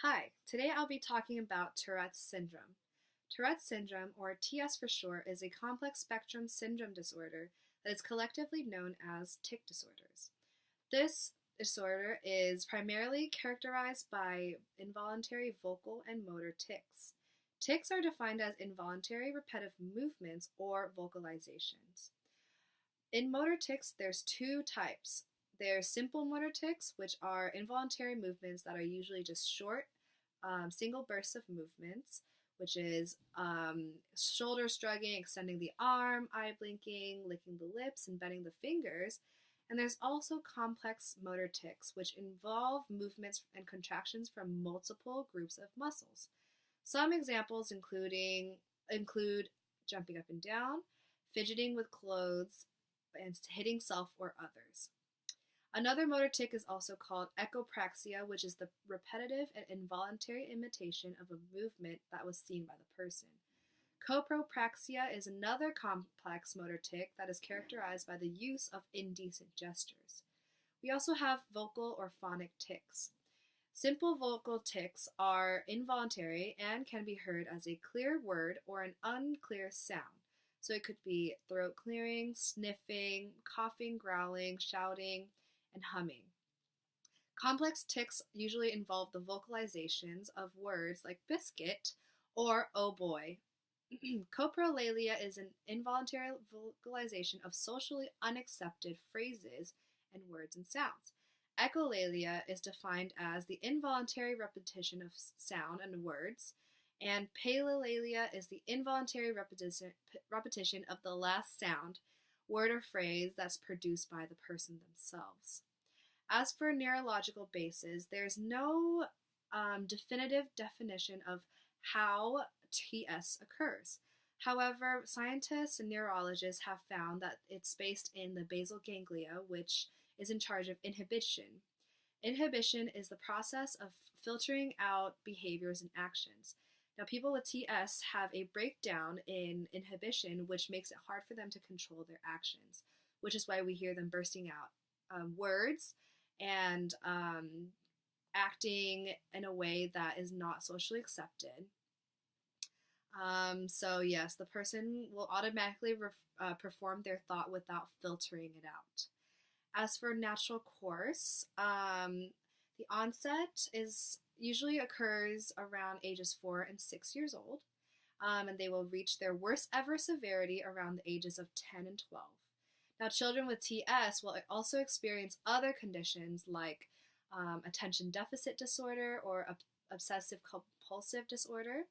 Hi, today I'll be talking about Tourette's syndrome. Tourette's syndrome, or TS for short, is a complex spectrum syndrome disorder that is collectively known as tic disorders. This disorder is primarily characterized by involuntary vocal and motor tics. Tics are defined as involuntary repetitive movements or vocalizations. In motor tics, there's two types. There's simple motor tics, which are involuntary movements that are usually just short, single bursts of movements, which is shoulder shrugging, extending the arm, eye blinking, licking the lips, and bending the fingers. And there's also complex motor tics, which involve movements and contractions from multiple groups of muscles. Some examples include jumping up and down, fidgeting with clothes, and hitting self or others. Another motor tic is also called echopraxia, which is the repetitive and involuntary imitation of a movement that was seen by the person. Copropraxia is another complex motor tic that is characterized by the use of indecent gestures. We also have vocal or phonic tics. Simple vocal tics are involuntary and can be heard as a clear word or an unclear sound. So it could be throat clearing, sniffing, coughing, growling, shouting, and humming. Complex tics usually involve the vocalizations of words like biscuit or oh boy. Coprolalia is an involuntary vocalization of socially unaccepted phrases and words and sounds. Echolalia is defined as the involuntary repetition of sound and words, and palalia is the involuntary repetition of the last sound, word, or phrase that's produced by the person themselves. As for neurological bases, there's no definitive definition of how TS occurs. However, scientists and neurologists have found that it's based in the basal ganglia, which is in charge of inhibition. Inhibition is the process of filtering out behaviors and actions. Now, people with TS have a breakdown in inhibition, which makes it hard for them to control their actions, which is why we hear them bursting out words and acting in a way that is not socially accepted. So yes, the person will automatically perform their thought without filtering it out. As for natural course, the onset usually occurs around ages 4 and 6 years old, and they will reach their worst ever severity around the ages of 10 and 12. Now, children with TS will also experience other conditions like attention deficit disorder or obsessive compulsive disorder.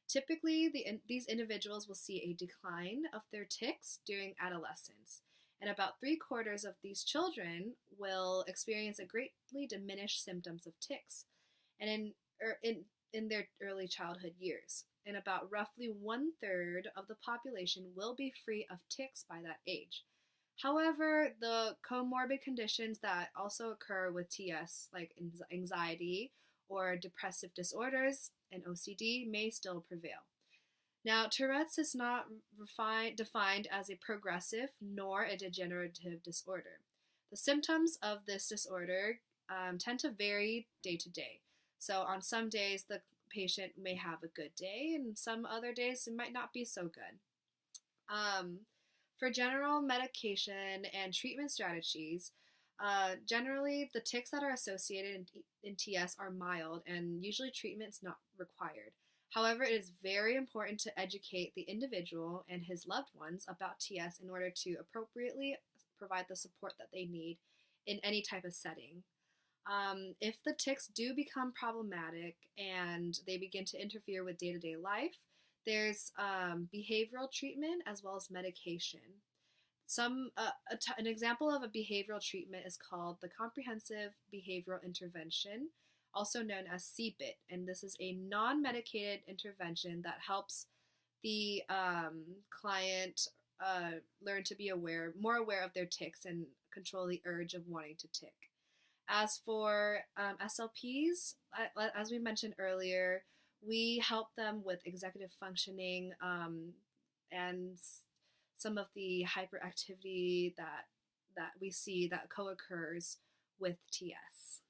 Typically, these individuals will see a decline of their tics during adolescence, and about 3/4 of these children will experience a greatly diminished symptoms of tics, and in their early childhood years. And about roughly 1/3 of the population will be free of tics by that age. However, the comorbid conditions that also occur with TS, like anxiety or depressive disorders and OCD, may still prevail. Now, Tourette's is not defined as a progressive nor a degenerative disorder. The symptoms of this disorder tend to vary day to day. So on some days, the patient may have a good day, and some other days it might not be so good. For general medication and treatment strategies, generally the tics that are associated in TS are mild, and usually treatment is not required. However, it is very important to educate the individual and his loved ones about TS in order to appropriately provide the support that they need in any type of setting. If the tics do become problematic and they begin to interfere with day-to-day life, there's behavioral treatment as well as medication. An example of a behavioral treatment is called the Comprehensive Behavioral Intervention, also known as CBIT, and this is a non-medicated intervention that helps the client learn to be more aware of their tics and control the urge of wanting to tic. As for SLPs, as we mentioned earlier, we help them with executive functioning and some of the hyperactivity that we see that co-occurs with TS.